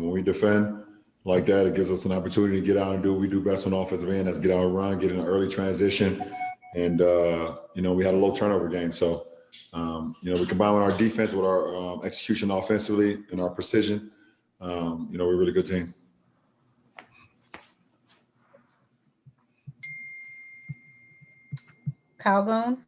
When we defend like that, it gives us an opportunity to get out and do what we do best on the offensive end. That's get out and run, get in an early transition. And, we had a low turnover game. So, we combine with our defense, with our execution offensively and our precision. We're a really good team. Calhoun.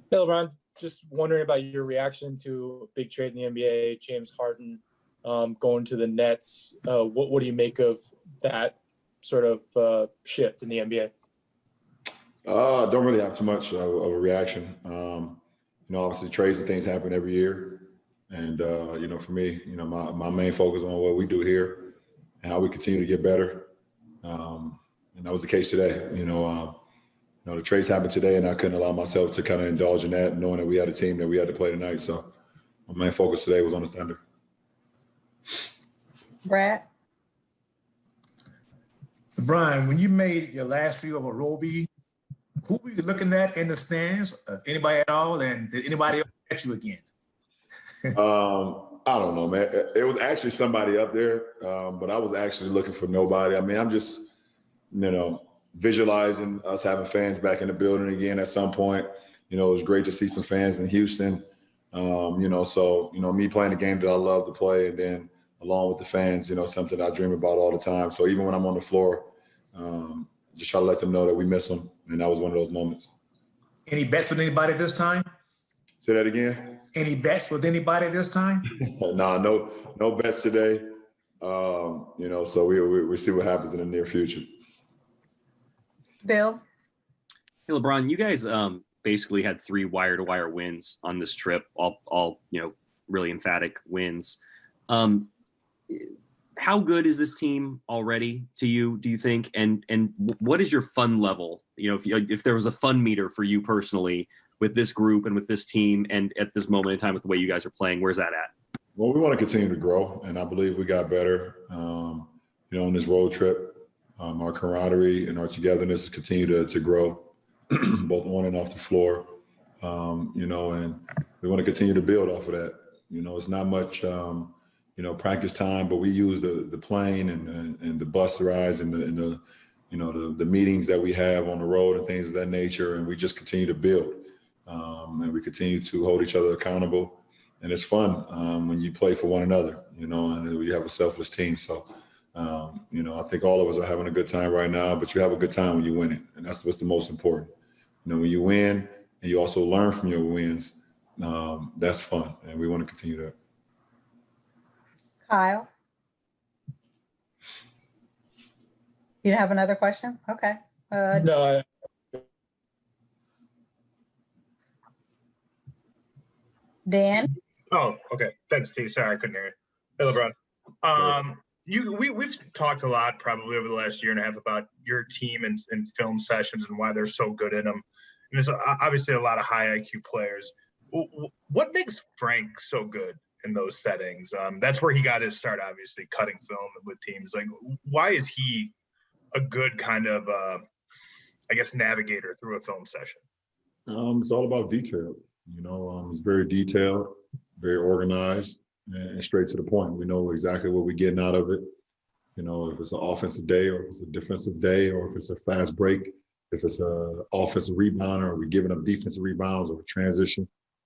Hey, LeBron, just wondering about your reaction to a big trade in the NBA, James Harden going to the Nets. What do you make of that sort of shift in the NBA? Don't really have too much of a reaction. Obviously trades and things happen every year. And, for me, my main focus on what we do here and how we continue to get better. And that was the case today. The trades happened today, and I couldn't allow myself to kind of indulge in that, knowing that we had a team that we had to play tonight. So my main focus today was on the Thunder. Brad? Brian, when you made your last three over Roby, who were you looking at in the stands? Anybody at all? And did anybody else catch you again? I don't know, man. It was actually somebody up there, but I was actually looking for nobody. I mean, I'm just, visualizing us having fans back in the building again at some point. It was great to see some fans in Houston. Me playing the game that I love to play, and then along with the fans, something I dream about all the time. So even when I'm on the floor, just try to let them know that we miss them. And that was one of those moments. Any bets with anybody this time? Say that again? Any bets with anybody this time? No bets today. So we see what happens in the near future. Bill? Hey, LeBron, you guys basically had 3 wire-to-wire wins on this trip, all really emphatic wins. How good is this team already to you, do you think? And what is your fun level? If there was a fun meter for you personally with this group and with this team and at this moment in time with the way you guys are playing, where's that at? Well, we want to continue to grow, and I believe we got better, on this road trip. Our camaraderie and our togetherness continue to grow, both on and off the floor, and we want to continue to build off of that. It's not much, practice time, but we use the plane and the bus rides and the meetings that we have on the road and things of that nature, and we just continue to build, and we continue to hold each other accountable, and it's fun when you play for one another, and we have a selfless team. So. I think all of us are having a good time right now, but you have a good time when you win it. And that's what's the most important. When you win and you also learn from your wins, that's fun. And we want to continue that. Kyle? You have another question? Okay. No. Dan? Oh, okay. Thanks, T. Sorry, I couldn't hear you. Hey, LeBron. We've talked a lot probably over the last year and a half about your team and film sessions and why they're so good in them. And there's obviously a lot of high IQ players. What makes Frank so good in those settings? That's where he got his start, obviously, cutting film with teams. Like, why is he a good kind of, navigator through a film session? It's all about detail. It's very detailed, very organized. And straight to the point. We know exactly what we're getting out of it. If it's an offensive day or if it's a defensive day or if it's a fast break, if it's an offensive rebounder or we're giving up defensive rebounds or a transition,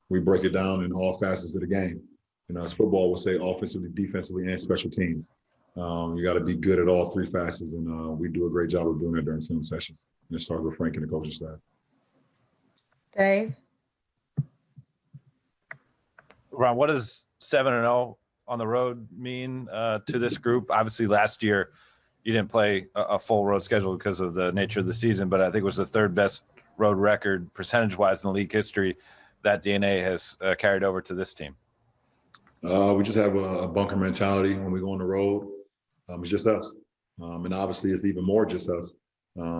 we break it down in all facets of the game. As football would say, offensively, defensively, and special teams. You got to be good at all 3 facets, and we do a great job of doing that during film sessions. And it starts with Frank and the coaching staff. Dave? Ron, what does 7-0 on the road mean to this group? Obviously, last year you didn't play a full road schedule because of the nature of the season, but I think it was the 3rd best road record percentage-wise in the league history. That DNA has carried over to this team. We just have a bunker mentality when we go on the road. It's just us, and obviously it's even more just us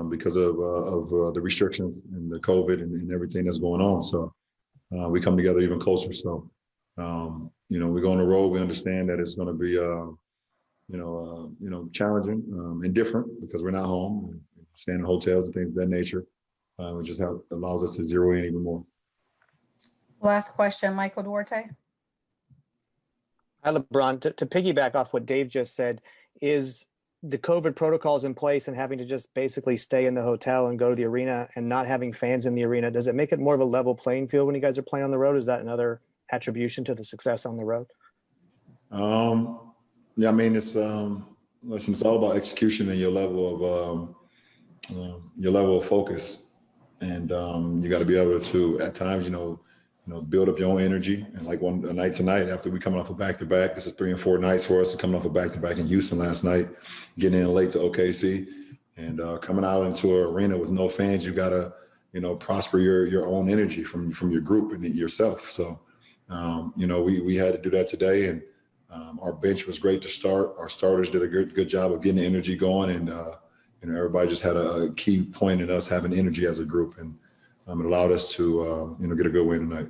because of the restrictions and the COVID and everything that's going on. So we come together even closer. So. We go on the road. We understand that it's going to be, challenging and different because we're not home, and staying in hotels and things of that nature. It just allows us to zero in even more. Last question, Michael Duarte. Hi, LeBron. To piggyback off what Dave just said, is the COVID protocols in place and having to just basically stay in the hotel and go to the arena and not having fans in the arena, does it make it more of a level playing field when you guys are playing on the road? Is that another attribution to the success on the road? Yeah, I mean, listen, it's all about execution and your level of focus. And you got to be able to, at times, build up your own energy. And like a night tonight, after we coming off a back-to-back, this is 3 and 4 nights for us, coming off a back-to-back in Houston last night, getting in late to OKC, and coming out into an arena with no fans, you got to, prosper your own energy from your group and yourself. So, we had to do that today, and our bench was great to start. Our starters did a good job of getting the energy going, and everybody just had a key point in us having energy as a group, and it allowed us to get a good win tonight.